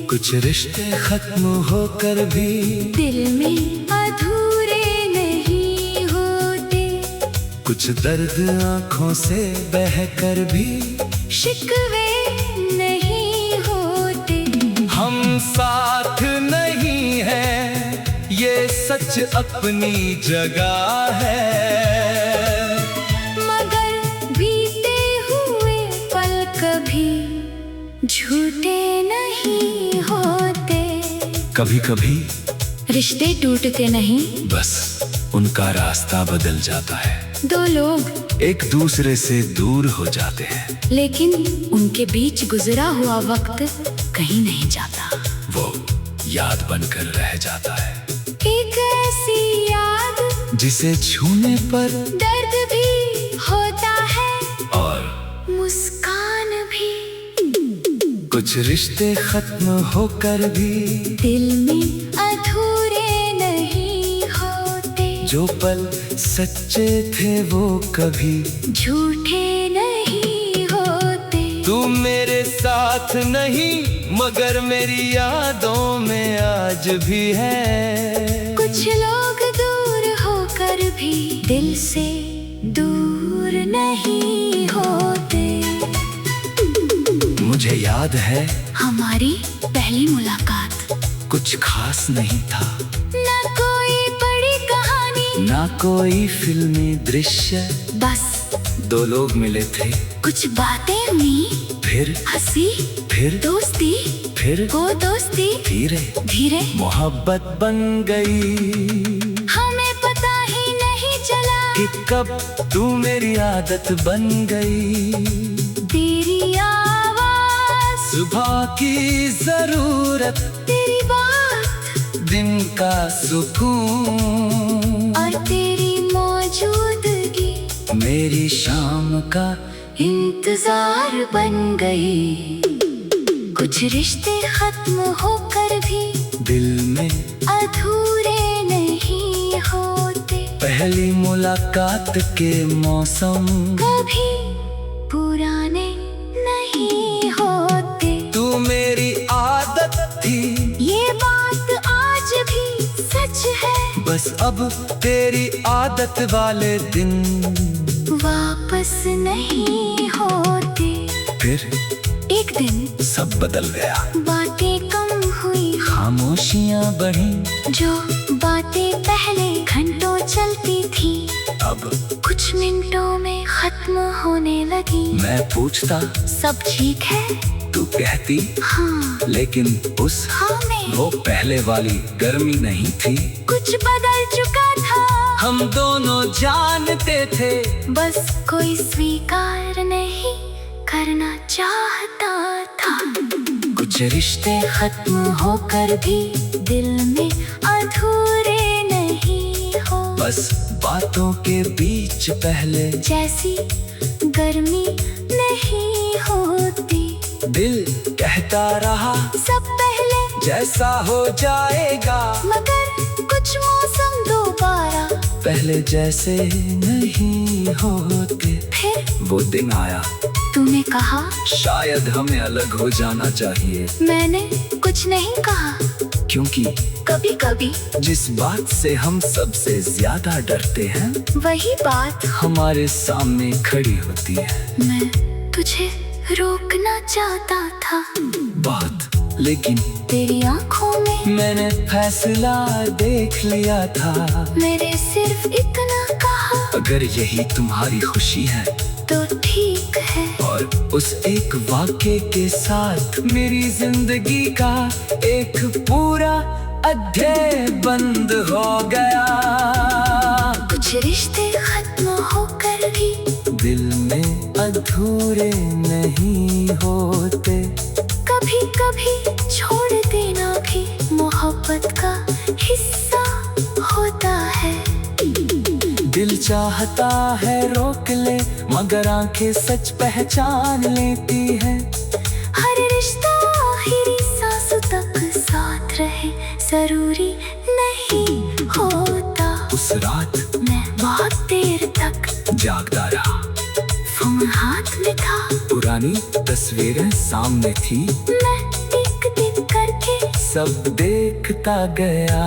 Speaker 1: कुछ रिश्ते खत्म होकर भी
Speaker 2: दिल में अधूरे नहीं होते।
Speaker 1: कुछ दर्द आंखों से बहकर भी
Speaker 2: शिकवे नहीं होते।
Speaker 1: हम साथ नहीं हैं, ये सच अपनी जगह है,
Speaker 2: मगर बीते हुए पल कभी झूठे नहीं होते।
Speaker 1: कभी कभी
Speaker 2: रिश्ते टूटते नहीं,
Speaker 1: बस उनका रास्ता बदल जाता है।
Speaker 2: दो लोग
Speaker 1: एक दूसरे से दूर हो जाते हैं,
Speaker 2: लेकिन उनके बीच गुजरा हुआ वक्त कहीं नहीं जाता।
Speaker 1: वो याद बनकर रह जाता है,
Speaker 2: एक ऐसी याद
Speaker 1: जिसे छूने पर
Speaker 2: दर्द भी होता है
Speaker 1: और
Speaker 2: मुस्कान भी।
Speaker 1: कुछ रिश्ते खत्म होकर भी
Speaker 2: दिल में अधूरे नहीं होते,
Speaker 1: जो पल सच्चे थे वो कभी
Speaker 2: झूठे नहीं होते।
Speaker 1: तू मेरे साथ नहीं मगर मेरी यादों में आज भी है।
Speaker 2: कुछ लोग दूर होकर भी दिल से दूर नहीं होते।
Speaker 1: मुझे याद है
Speaker 2: हमारी पहली मुलाकात,
Speaker 1: कुछ खास नहीं था,
Speaker 2: ना कोई बड़ी कहानी,
Speaker 1: ना कोई फिल्मी दृश्य,
Speaker 2: बस
Speaker 1: दो लोग मिले थे,
Speaker 2: कुछ बातें हुई,
Speaker 1: फिर
Speaker 2: हंसी,
Speaker 1: फिर
Speaker 2: दोस्ती,
Speaker 1: फिर
Speaker 2: वो दोस्ती
Speaker 1: धीरे
Speaker 2: धीरे
Speaker 1: मोहब्बत बन गई।
Speaker 2: हमें पता ही नहीं चला
Speaker 1: कि कब तू मेरी आदत बन गई।
Speaker 2: तेरी आवाज,
Speaker 1: सुबह की जरूरत,
Speaker 2: तेरी बात
Speaker 1: दिन का सुकून
Speaker 2: और तेरी मौजूदगी
Speaker 1: मेरी शाम का
Speaker 2: इंतजार बन गई। कुछ रिश्ते खत्म होकर भी
Speaker 1: दिल में
Speaker 2: अधूरे नहीं होते,
Speaker 1: पहली मुलाकात के मौसम
Speaker 2: कभी पुराने नहीं होते।
Speaker 1: तू मेरी आदत थी,
Speaker 2: ये बात आज भी सच है,
Speaker 1: बस अब तेरी आदत वाले दिन
Speaker 2: वापस नहीं होते।
Speaker 1: फिर
Speaker 2: एक दिन
Speaker 1: सब बदल गया,
Speaker 2: बातें कम हुई,
Speaker 1: खामोशियां बढ़ी,
Speaker 2: जो बातें पहले घंटों चलती थी
Speaker 1: अब
Speaker 2: कुछ मिनटों में खत्म होने लगी।
Speaker 1: मैं पूछता
Speaker 2: सब ठीक है,
Speaker 1: तू कहती
Speaker 2: हाँ
Speaker 1: लेकिन उस
Speaker 2: हाँ में
Speaker 1: वो पहले वाली गर्मी नहीं थी।
Speaker 2: कुछ बदल चुका था,
Speaker 1: हम दोनों जानते थे,
Speaker 2: बस कोई स्वीकार नहीं करना चाहता था।
Speaker 1: कुछ रिश्ते
Speaker 2: खत्म होकर भी दिल में अधूरे नहीं हो,
Speaker 1: बस बातों के बीच पहले
Speaker 2: जैसी गर्मी नहीं होती।
Speaker 1: दिल कहता रहा
Speaker 2: सब पहले
Speaker 1: जैसा हो जाएगा,
Speaker 2: मगर कुछ मौसम दोबारा
Speaker 1: पहले जैसे नहीं होते।
Speaker 2: फिर
Speaker 1: वो दिन आया,
Speaker 2: तूने कहा
Speaker 1: शायद हमें अलग हो जाना चाहिए,
Speaker 2: मैंने कुछ नहीं कहा,
Speaker 1: क्योंकि
Speaker 2: कभी कभी
Speaker 1: जिस बात से हम सबसे ज्यादा डरते हैं
Speaker 2: वही बात
Speaker 1: हमारे सामने खड़ी होती है।
Speaker 2: मैं तुझे रोकना चाहता था
Speaker 1: बहुत, लेकिन
Speaker 2: तेरी आंखों में
Speaker 1: मैंने फैसला देख लिया था।
Speaker 2: मेरे सिर्फ इतना कहा,
Speaker 1: अगर यही तुम्हारी खुशी है
Speaker 2: तो ठीक है।
Speaker 1: और उस एक वाक्य के साथ मेरी जिंदगी का एक पूरा अध्याय बंद हो गया।
Speaker 2: कुछ रिश्ते खत्म होकर भी
Speaker 1: दिल में अधूरे नहीं होते,
Speaker 2: कभी कभी छोड़ देना भी मोहब्बत का हिस्सा होता है।
Speaker 1: दिल चाहता है रोक ले, मगर आंखें सच पहचान लेती है।
Speaker 2: हर रिश्ता आखिरी सांसों तक साथ रहे जरूरी नहीं होता।
Speaker 1: उस रात
Speaker 2: मैं बहुत देर तक
Speaker 1: जागता रहा,
Speaker 2: फोन हाथ में था,
Speaker 1: पुरानी तस्वीरें सामने थी,
Speaker 2: मैं एक एक करके
Speaker 1: सब देखता गया।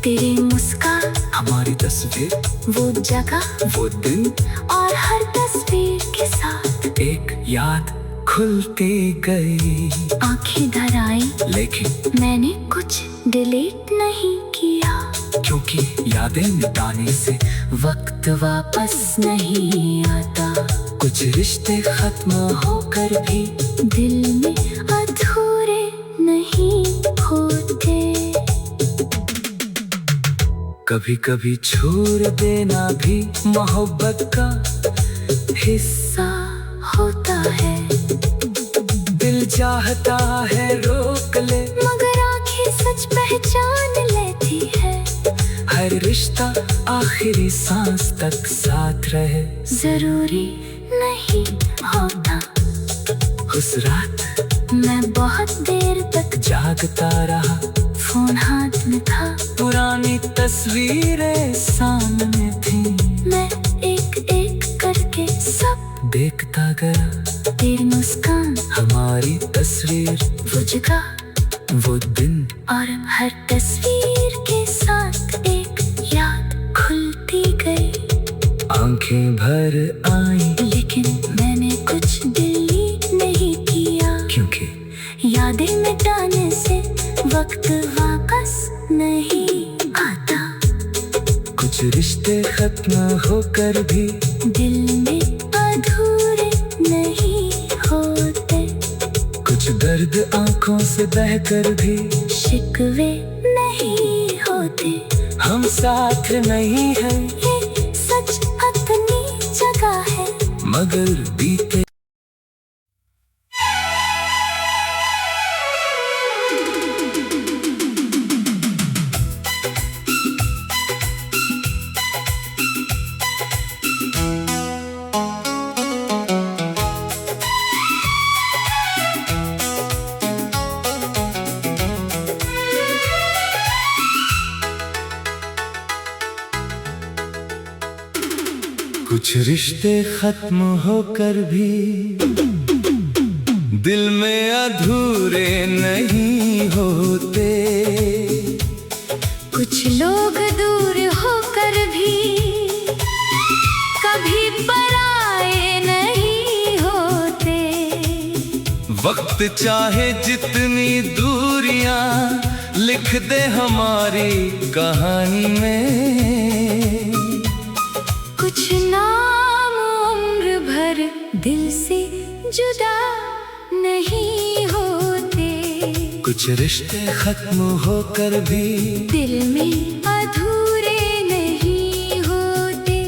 Speaker 2: तेरी मुस्कान,
Speaker 1: हमारी तस्वीर,
Speaker 2: वो जगह
Speaker 1: वो दिन,
Speaker 2: और हर तस्वीर के साथ
Speaker 1: एक याद खुलती गई।
Speaker 2: आंखें धर आई,
Speaker 1: लेकिन
Speaker 2: मैंने कुछ डिलीट नहीं किया,
Speaker 1: क्योंकि यादें मिटाने से
Speaker 2: वक्त वापस नहीं आता।
Speaker 1: कुछ रिश्ते खत्म होकर भी
Speaker 2: दिल में अधूरे नहीं होते।
Speaker 1: कभी कभी छोड़ देना भी मोहब्बत का हिस्सा
Speaker 2: होता है।
Speaker 1: दिल चाहता है रोक ले,
Speaker 2: मगर आंखें सच पहचान लेती है।
Speaker 1: हर रिश्ता आखिरी सांस तक साथ रहे
Speaker 2: जरूरी नहीं होता।
Speaker 1: उस रात
Speaker 2: मैं बहुत देर तक
Speaker 1: जागता रहा,
Speaker 2: फोन हाथ में था।
Speaker 1: पुरानी तस्वीरें सामने थी,
Speaker 2: मैं एक एक करके सब
Speaker 1: देखता गया।
Speaker 2: तेरी मुस्कान,
Speaker 1: हमारी तस्वीर,
Speaker 2: वो जगह,
Speaker 1: वो दिन,
Speaker 2: और हर तस्वीर के साथ एक याद खुलती गई।
Speaker 1: आंखें भर आई
Speaker 2: लेकिन मैंने कुछ डिलीट नहीं किया,
Speaker 1: क्योंकि
Speaker 2: यादें मिटाने से वक्त वापस नहीं आता।
Speaker 1: कुछ रिश्ते खत्म होकर भी
Speaker 2: दिल में अधूरे नहीं होते।
Speaker 1: कुछ दर्द आंखों से बहकर भी
Speaker 2: शिकवे नहीं होते।
Speaker 1: हम साथ नहीं हैं,
Speaker 2: ये सच अपनी जगह है।
Speaker 1: मगर बीते कुछ रिश्ते खत्म होकर भी दिल में अधूरे नहीं होते।
Speaker 2: कुछ लोग दूर होकर भी कभी पराए नहीं होते।
Speaker 1: वक्त चाहे जितनी दूरियां लिख दे हमारी कहानी में,
Speaker 2: कुछ नाम उम्र भर दिल से जुदा नहीं होते।
Speaker 1: कुछ रिश्ते खत्म होकर भी
Speaker 2: दिल में अधूरे नहीं होते।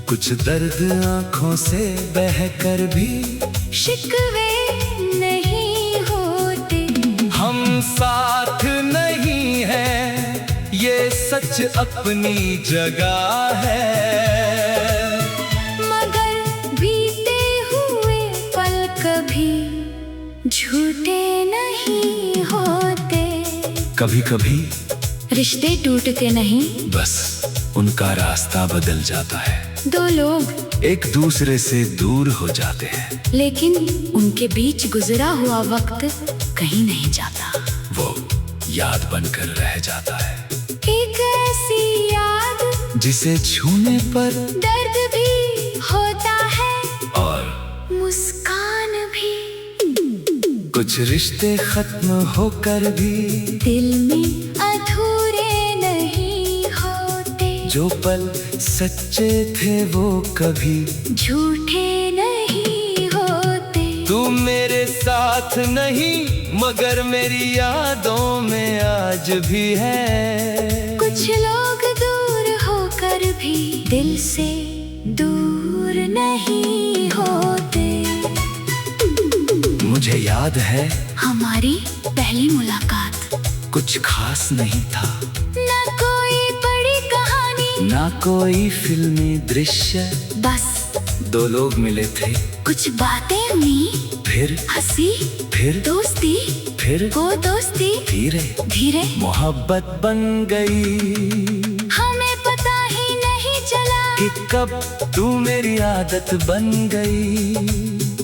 Speaker 1: कुछ दर्द आंखों से बहकर भी
Speaker 2: शिकवे नहीं होते।
Speaker 1: हम साथ नहीं हैं, ये सच अपनी जगह है।
Speaker 2: मगर बीते हुए पल कभी झूठे नहीं होते।
Speaker 1: कभी कभी
Speaker 2: रिश्ते टूटते नहीं,
Speaker 1: बस उनका रास्ता बदल जाता है।
Speaker 2: दो लोग
Speaker 1: एक दूसरे से दूर हो जाते हैं,
Speaker 2: लेकिन उनके बीच गुजरा हुआ वक्त कहीं नहीं जाता।
Speaker 1: वो याद बनकर रह जाता है।
Speaker 2: एक ऐसी याद
Speaker 1: जिसे छूने पर
Speaker 2: दर्द भी होता है
Speaker 1: और
Speaker 2: मुस्कान भी।
Speaker 1: कुछ रिश्ते खत्म होकर भी
Speaker 2: दिल में अधूरे नहीं होते।
Speaker 1: जो पल सच्चे थे वो कभी
Speaker 2: झूठे नहीं होते।
Speaker 1: तू मेरे साथ नहीं मगर मेरी यादों में आज भी है।
Speaker 2: कुछ लोग दूर होकर भी दिल से दूर नहीं होते।
Speaker 1: मुझे याद है
Speaker 2: हमारी पहली मुलाकात,
Speaker 1: कुछ खास नहीं था,
Speaker 2: ना कोई बड़ी कहानी,
Speaker 1: ना कोई फिल्मी दृश्य,
Speaker 2: बस
Speaker 1: दो लोग मिले थे,
Speaker 2: कुछ बातें हुई,
Speaker 1: फिर
Speaker 2: हंसी,
Speaker 1: फिर
Speaker 2: दोस्ती,
Speaker 1: फिर
Speaker 2: वो दोस्ती
Speaker 1: धीरे
Speaker 2: धीरे
Speaker 1: मोहब्बत बन गई।
Speaker 2: हमें पता ही नहीं चला
Speaker 1: कि कब तू मेरी आदत बन गई।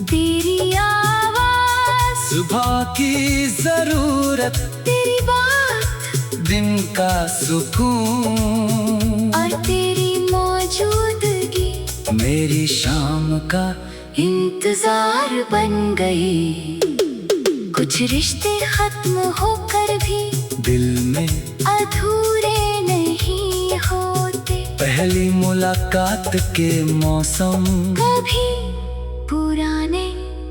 Speaker 2: तेरी आवाज,
Speaker 1: सुबह की जरूरत,
Speaker 2: तेरी बात,
Speaker 1: दिन का सुकून,
Speaker 2: और तेरी मौजूदगी
Speaker 1: मेरी शाम का
Speaker 2: इंतजार बन गई। कुछ रिश्ते खत्म होकर भी
Speaker 1: दिल में
Speaker 2: अधूरे नहीं होते।
Speaker 1: पहली मुलाकात के मौसम
Speaker 2: कभी पुराने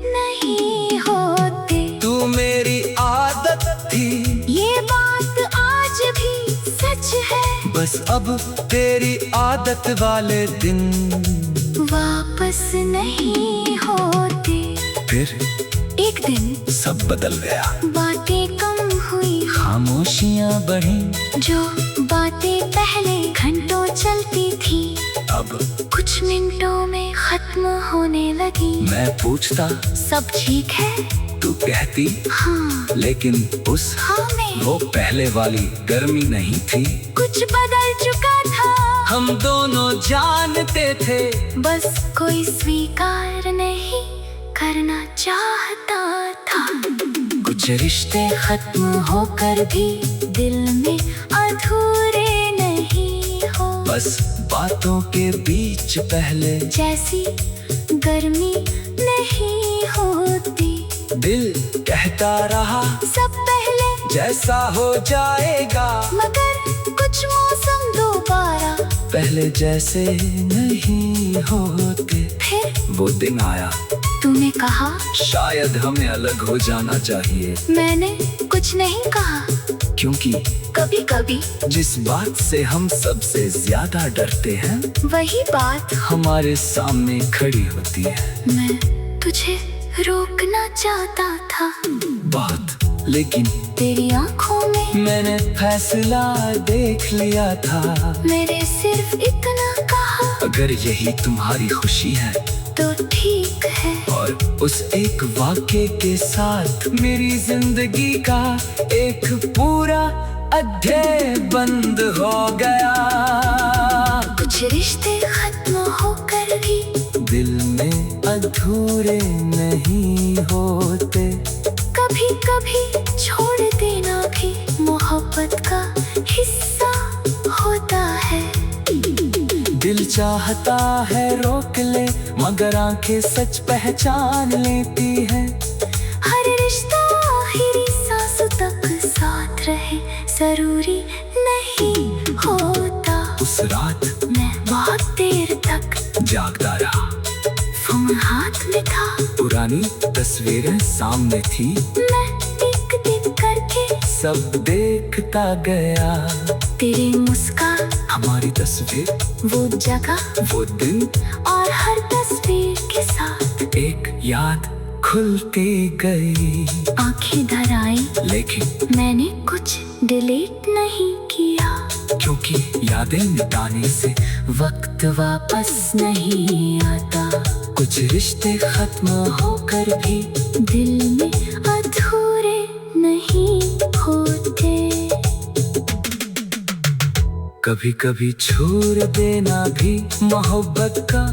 Speaker 2: नहीं होते।
Speaker 1: तू मेरी आदत थी,
Speaker 2: ये बात आज भी सच है।
Speaker 1: बस अब तेरी आदत वाले दिन
Speaker 2: वापस नहीं होते।
Speaker 1: फिर
Speaker 2: एक दिन
Speaker 1: सब बदल गया,
Speaker 2: बातें कम हुई,
Speaker 1: खामोशियां बढ़ी।
Speaker 2: जो बातें पहले घंटों चलती थी
Speaker 1: अब
Speaker 2: कुछ मिनटों में खत्म होने लगी।
Speaker 1: मैं पूछता
Speaker 2: सब ठीक है,
Speaker 1: तू कहती
Speaker 2: हाँ,
Speaker 1: लेकिन उस
Speaker 2: हाँ में
Speaker 1: वो पहले वाली गर्मी नहीं थी।
Speaker 2: कुछ बदल चुका था।
Speaker 1: हम दोनों जानते थे,
Speaker 2: बस कोई स्वीकार नहीं करना चाहता था।
Speaker 1: कुछ रिश्ते
Speaker 2: खत्म होकर भी दिल में अधूरे नहीं हो।
Speaker 1: बस बातों के बीच पहले
Speaker 2: जैसी गर्मी नहीं होती।
Speaker 1: दिल कहता रहा
Speaker 2: सब पहले
Speaker 1: जैसा हो जाएगा,
Speaker 2: मगर कुछ मौसम दोबारा
Speaker 1: पहले जैसे नहीं होते।
Speaker 2: फिर
Speaker 1: वो दिन आया,
Speaker 2: तूने कहा
Speaker 1: शायद हमें अलग हो जाना चाहिए।
Speaker 2: मैंने कुछ नहीं कहा,
Speaker 1: क्योंकि
Speaker 2: कभी कभी
Speaker 1: जिस बात से हम सबसे ज्यादा डरते हैं
Speaker 2: वही बात
Speaker 1: हमारे सामने खड़ी होती है।
Speaker 2: मैं तुझे रोकना चाहता था
Speaker 1: बहुत, लेकिन
Speaker 2: तेरी आंखों में
Speaker 1: मैंने फैसला देख लिया था।
Speaker 2: मेरे सिर्फ इतना कहा,
Speaker 1: अगर यही तुम्हारी खुशी है
Speaker 2: तो ठीक है।
Speaker 1: और उस एक वाक्य के साथ मेरी जिंदगी का एक पूरा अध्याय बंद हो गया।
Speaker 2: कुछ रिश्ते खत्म होकर भी
Speaker 1: दिल में अधूरे नहीं होते।
Speaker 2: कभी कभी छोड़ देना भी मोहब्बत का हिस्सा होता है।
Speaker 1: दिल चाहता है रोक ले, मगर आंखें सच पहचान लेती है।
Speaker 2: हर रिश्ता आखिरी सांसों तक साथ रहे जरूरी नहीं होता।
Speaker 1: उस रात
Speaker 2: मैं बहुत देर तक
Speaker 1: जागता रहा,
Speaker 2: फोन हाथ में था,
Speaker 1: पुरानी तस्वीरें सामने थी।
Speaker 2: मैं टिक टिक करके
Speaker 1: सब देखता गया,
Speaker 2: तेरी मुस्कान,
Speaker 1: हमारी तस्वीर,
Speaker 2: वो जगह,
Speaker 1: वो दिन,
Speaker 2: और हर तस्वीर के साथ
Speaker 1: एक याद खुलती गई।
Speaker 2: आंखें धर आई,
Speaker 1: लेकिन
Speaker 2: मैंने कुछ डिलीट नहीं किया,
Speaker 1: क्योंकि यादें मिटाने से
Speaker 2: वक्त वापस नहीं आता।
Speaker 1: कुछ रिश्ते खत्म होकर भी
Speaker 2: दिल में अधूरे नहीं होते।
Speaker 1: कभी कभी छोड़ देना भी मोहब्बत का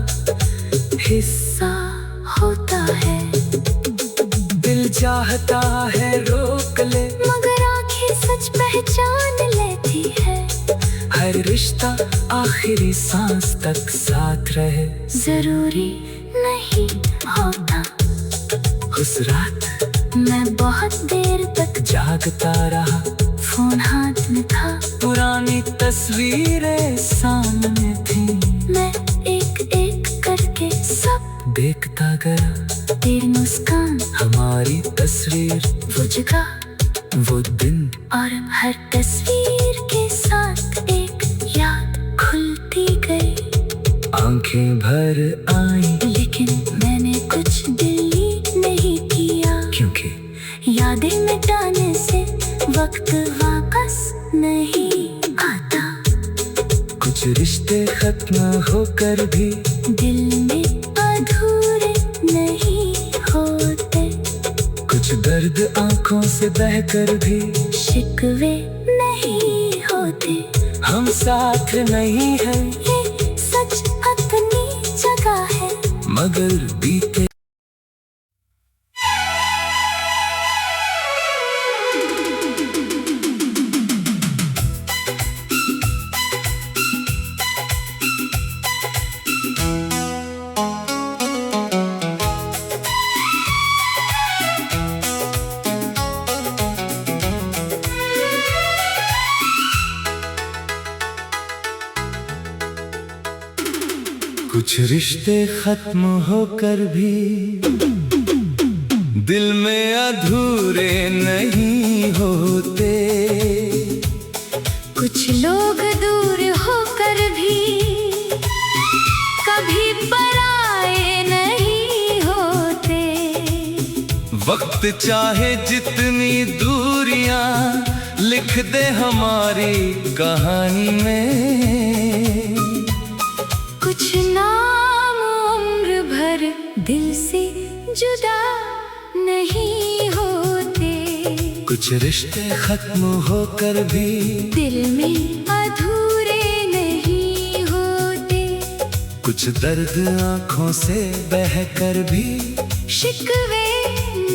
Speaker 1: हिस्सा
Speaker 2: होता है।
Speaker 1: दिल चाहता है रोक ले,
Speaker 2: मगर आंखें सच पहचान लेती है।
Speaker 1: हर रिश्ता आखिरी सांस तक साथ रहे
Speaker 2: जरूरी नहीं होता।
Speaker 1: उस रात
Speaker 2: मैं बहुत देर तक
Speaker 1: जागता रहा,
Speaker 2: फोन हाथ में था,
Speaker 1: पुरानी तस्वीरें सामने थी।
Speaker 2: मैं एक एक करके सब
Speaker 1: देखता गया,
Speaker 2: तेरी मुस्कान,
Speaker 1: हमारी तस्वीर,
Speaker 2: वो जगह,
Speaker 1: वो दिन,
Speaker 2: और हर तस्वीर के साथ एक याद खुलती गई।
Speaker 1: आंखें भर आई,
Speaker 2: लेकिन मैंने कुछ डिलीट नहीं किया,
Speaker 1: क्योंकि
Speaker 2: यादें मिटाने से वक्त वापस नहीं आता।
Speaker 1: कुछ रिश्ते खत्म होकर भी
Speaker 2: दिल में अधूरे नहीं होते।
Speaker 1: कुछ दर्द आंखों से बहकर भी
Speaker 2: शिकवे नहीं होते।
Speaker 1: हम साथ नहीं है,
Speaker 2: ये सच अपनी जगह है,
Speaker 1: मगर बीते कुछ रिश्ते खत्म होकर भी दिल में अधूरे नहीं होते।
Speaker 2: कुछ लोग दूर
Speaker 1: वक्त चाहे जितनी दूरियां लिख दे हमारी कहानी में।
Speaker 2: कुछ नाम उम्र भर दिल से जुदा नहीं होते,
Speaker 1: कुछ रिश्ते खत्म होकर भी
Speaker 2: दिल में अधूरे नहीं होते,
Speaker 1: कुछ दर्द आंखों से बहकर भी
Speaker 2: शिकवे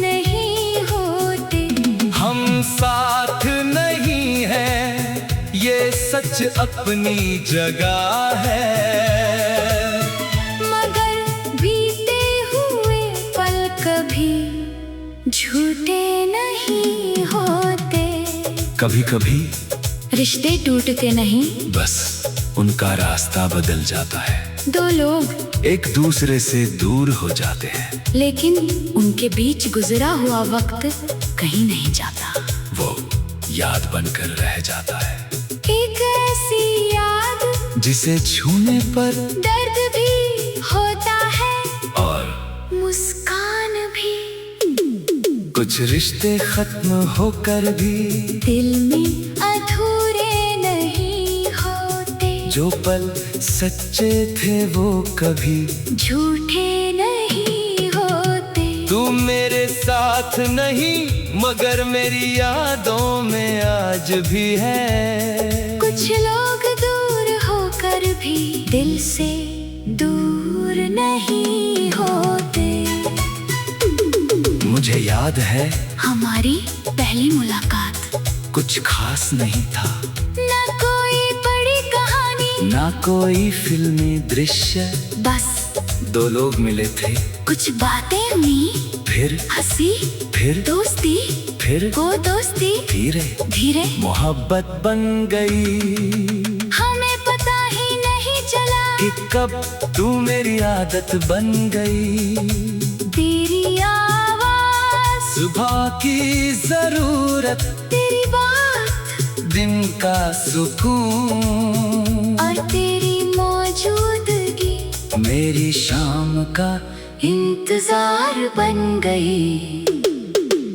Speaker 2: नहीं होते।
Speaker 1: हम साथ नहीं हैं ये सच अपनी जगह है,
Speaker 2: मगर बीते हुए पल कभी झूठे नहीं होते।
Speaker 1: कभी कभी
Speaker 2: रिश्ते टूटते नहीं,
Speaker 1: बस उनका रास्ता बदल जाता है।
Speaker 2: दो लोग
Speaker 1: एक दूसरे से दूर हो जाते हैं,
Speaker 2: लेकिन उनके बीच गुजरा हुआ वक्त कहीं नहीं जाता,
Speaker 1: वो याद बनकर रह जाता है।
Speaker 2: एक ऐसी याद
Speaker 1: जिसे छूने पर
Speaker 2: दर्द भी होता है
Speaker 1: और
Speaker 2: मुस्कान भी।
Speaker 1: कुछ रिश्ते खत्म होकर भी
Speaker 2: दिल में अधूरे नहीं होते,
Speaker 1: जो पल सच्चे थे वो कभी
Speaker 2: झूठे नहीं होते।
Speaker 1: तू मेरे साथ नहीं मगर मेरी यादों में आज भी है।
Speaker 2: कुछ लोग दूर होकर भी दिल से दूर नहीं होते।
Speaker 1: मुझे याद है
Speaker 2: हमारी पहली मुलाकात,
Speaker 1: कुछ खास नहीं था,
Speaker 2: ना कोई बड़ी कहानी,
Speaker 1: ना कोई फिल्मी दृश्य,
Speaker 2: बस
Speaker 1: दो लोग मिले थे,
Speaker 2: कुछ बातें हुई,
Speaker 1: फिर
Speaker 2: हंसी,
Speaker 1: फिर
Speaker 2: दोस्ती,
Speaker 1: फिर
Speaker 2: वो दोस्ती
Speaker 1: धीरे
Speaker 2: धीरे
Speaker 1: मोहब्बत बन गई।
Speaker 2: हमें पता ही नहीं चला
Speaker 1: कि कब तू मेरी आदत बन गई।
Speaker 2: तेरी आवाज,
Speaker 1: सुबह की जरूरत,
Speaker 2: तेरी बात
Speaker 1: दिन का सुकून,
Speaker 2: और तेरी मौजूदगी
Speaker 1: मेरी शाम का
Speaker 2: इंतजार बन गई।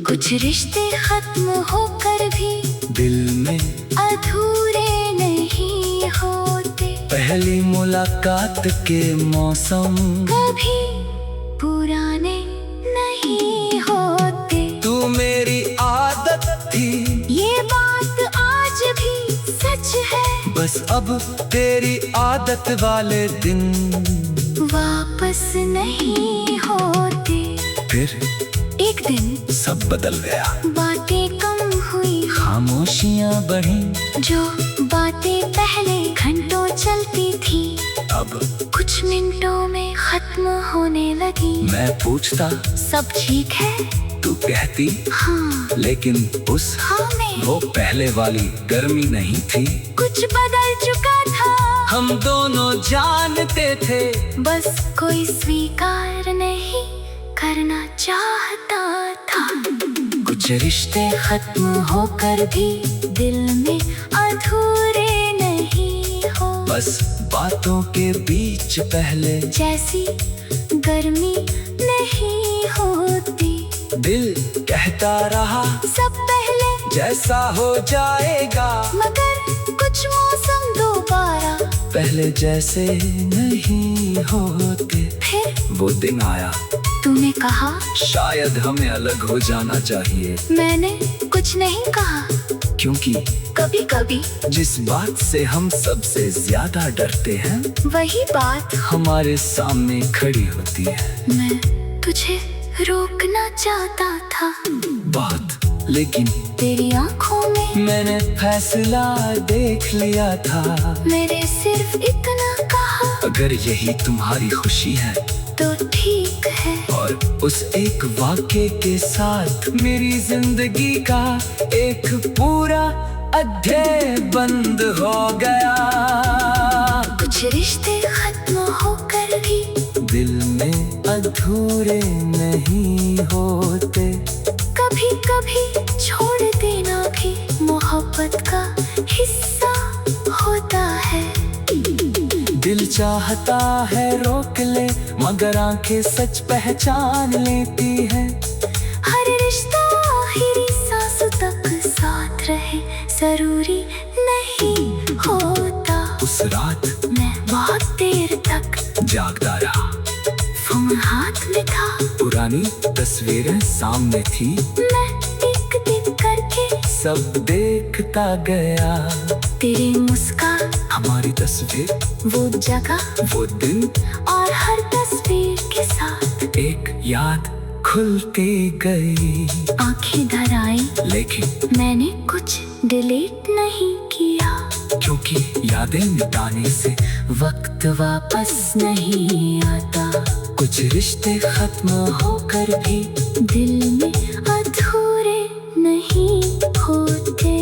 Speaker 2: कुछ रिश्ते खत्म होकर भी
Speaker 1: दिल में
Speaker 2: अधूरे नहीं होते,
Speaker 1: पहली मुलाकात के मौसम
Speaker 2: कभी पुराने नहीं होते।
Speaker 1: तू मेरी आदत थी,
Speaker 2: ये बात आज भी सच है,
Speaker 1: बस अब तेरी आदत वाले दिन
Speaker 2: वापस नहीं होते।
Speaker 1: फिर
Speaker 2: एक दिन
Speaker 1: सब बदल गया,
Speaker 2: बातें कम हुई,
Speaker 1: खामोशियां बढ़ी,
Speaker 2: जो बातें पहले घंटों चलती थी
Speaker 1: अब
Speaker 2: कुछ मिनटों में खत्म होने लगी।
Speaker 1: मैं पूछता
Speaker 2: सब ठीक है,
Speaker 1: तू कहती
Speaker 2: हाँ,
Speaker 1: लेकिन उस
Speaker 2: हाँ में
Speaker 1: वो पहले वाली गर्मी नहीं थी।
Speaker 2: कुछ बदल चुका था,
Speaker 1: हम दोनों जानते थे,
Speaker 2: बस कोई स्वीकार नहीं करना चाहता था।
Speaker 1: कुछ रिश्ते
Speaker 2: खत्म होकर भी दिल में अधूरे नहीं हो,
Speaker 1: बस बातों के बीच पहले
Speaker 2: जैसी गर्मी नहीं होती।
Speaker 1: दिल कहता रहा
Speaker 2: सब पहले
Speaker 1: जैसा हो जाएगा,
Speaker 2: मगर कुछ मौसम दोबारा
Speaker 1: पहले जैसे नहीं होते।
Speaker 2: फिर
Speaker 1: वो दिन आया,
Speaker 2: तूने कहा
Speaker 1: शायद हमें अलग हो जाना चाहिए,
Speaker 2: मैंने कुछ नहीं कहा,
Speaker 1: क्योंकि
Speaker 2: कभी कभी
Speaker 1: जिस बात से हम सबसे ज्यादा डरते हैं
Speaker 2: वही बात
Speaker 1: हमारे सामने खड़ी होती है।
Speaker 2: मैं तुझे रोकना चाहता था
Speaker 1: बहुत, लेकिन
Speaker 2: तेरी आंखों में
Speaker 1: मैंने फैसला देख लिया था।
Speaker 2: मेरे सिर्फ इतना कहा,
Speaker 1: अगर यही तुम्हारी खुशी है
Speaker 2: तो ठीक है।
Speaker 1: और उस एक वाक्य के साथ मेरी जिंदगी का एक पूरा अध्याय बंद हो गया।
Speaker 2: कुछ रिश्ते खत्म होकर भी
Speaker 1: दिल में अधूरे नहीं होते,
Speaker 2: कभी कभी छोड़ देना भी मोहब्बत का हिस्सा होता है।
Speaker 1: दिल चाहता है रोक ले, मगर आंखें सच पहचान लेती है।
Speaker 2: हर जरूरी नहीं होता।
Speaker 1: उस रात
Speaker 2: मैं बहुत देर तक
Speaker 1: जागता रहा,
Speaker 2: फोन हाथ में था,
Speaker 1: पुरानी तस्वीरें सामने थी,
Speaker 2: मैं एक एक करके
Speaker 1: सब देखता गया।
Speaker 2: तेरी मुस्कान,
Speaker 1: हमारी तस्वीर,
Speaker 2: वो जगह
Speaker 1: वो दिन,
Speaker 2: और हर तस्वीर के साथ
Speaker 1: एक याद खुलती गई।
Speaker 2: आंखें धर आई,
Speaker 1: लेकिन
Speaker 2: मैंने कुछ डिलीट नहीं किया,
Speaker 1: क्योंकि यादें मिटाने से
Speaker 2: वक्त वापस नहीं आता।
Speaker 1: कुछ रिश्ते खत्म होकर भी
Speaker 2: दिल में अधूरे नहीं होते।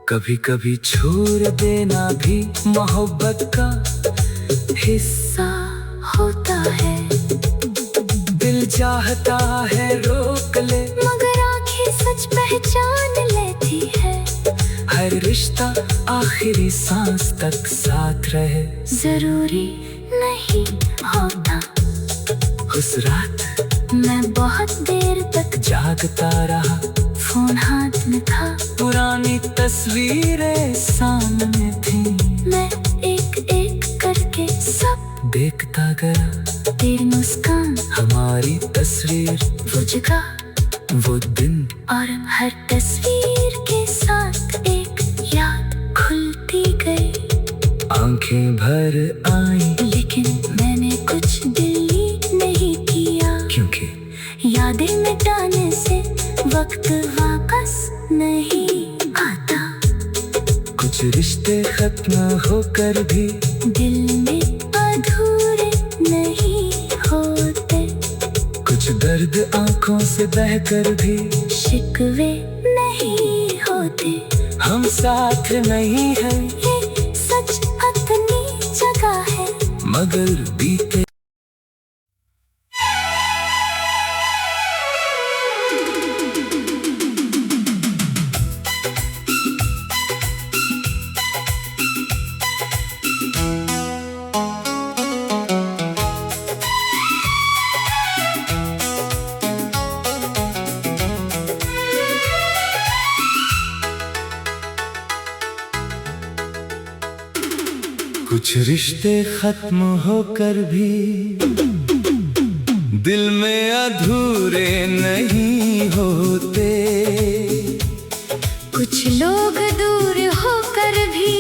Speaker 1: कभी कभी छोड़ देना भी मोहब्बत का हिस्सा
Speaker 2: होता है,
Speaker 1: दिल चाहता है रोक ले,
Speaker 2: मगर आंखें सच पहचान लेती है।
Speaker 1: हर रिश्ता आखिरी सांस तक साथ रहे।
Speaker 2: जरूरी नहीं होता।
Speaker 1: उस रात
Speaker 2: मैं बहुत देर तक
Speaker 1: जागता रहा,
Speaker 2: फोन हाथ में था,
Speaker 1: पुरानी तस्वीरें सामने थी,
Speaker 2: मैं एक एक करके सब
Speaker 1: देखता गया।
Speaker 2: तेरी मुस्कान,
Speaker 1: हमारी तस्वीर,
Speaker 2: वो जगह,
Speaker 1: वो दिन,
Speaker 2: और हर तस्वीर के साथ एक याद खुलती गई।
Speaker 1: आंखें भर आई,
Speaker 2: लेकिन मैंने कुछ डिलीट नहीं किया,
Speaker 1: क्योंकि
Speaker 2: यादें मिटाने से वक्त वापस नहीं आता।
Speaker 1: कुछ रिश्ते खत्म होकर भी
Speaker 2: दिल में अधूरे नहीं होते।
Speaker 1: कुछ दर्द आंखों से बहकर भी
Speaker 2: शिकवे नहीं होते।
Speaker 1: हम साथ नहीं है,
Speaker 2: ये सच अपनी जगह है,
Speaker 1: मगर बीते कुछ रिश्ते खत्म होकर भी दिल में अधूरे नहीं होते।
Speaker 2: कुछ लोग दूर होकर भी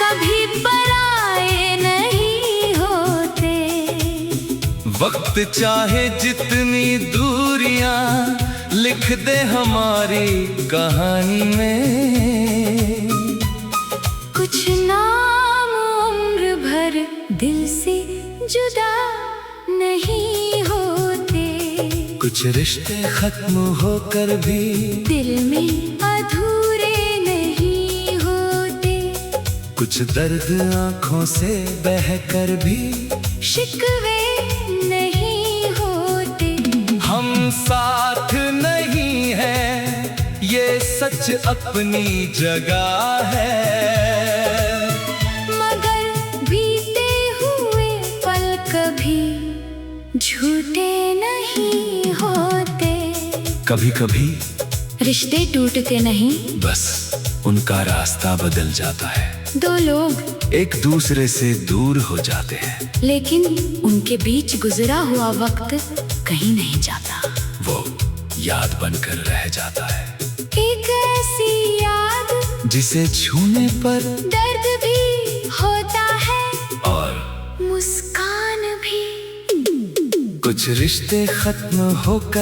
Speaker 2: कभी पराए नहीं होते।
Speaker 1: वक्त चाहे जितनी दूरियां लिख दे हमारी कहानी में,
Speaker 2: कुछ नाम उम्र भर दिल से जुदा नहीं होते।
Speaker 1: कुछ रिश्ते खत्म होकर भी
Speaker 2: दिल में अधूरे नहीं होते।
Speaker 1: कुछ दर्द आंखों से बहकर भी
Speaker 2: शिकवे नहीं होते।
Speaker 1: हम साथ नहीं है, ये सच अपनी जगह है,
Speaker 2: मगर बीते हुए पल कभी झूठे नहीं होते।
Speaker 1: कभी कभी
Speaker 2: रिश्ते टूटते नहीं,
Speaker 1: बस उनका रास्ता बदल जाता है।
Speaker 2: दो लोग
Speaker 1: एक दूसरे से दूर हो जाते हैं,
Speaker 2: लेकिन उनके बीच गुजरा हुआ वक्त कहीं नहीं जाता।
Speaker 1: वो याद बनकर रह जाता है,
Speaker 2: एक ऐसी याद
Speaker 1: जिसे छूने पर
Speaker 2: दर्द भी होता है
Speaker 1: और
Speaker 2: मुस्कान भी।
Speaker 1: कुछ रिश्ते खत्म होकर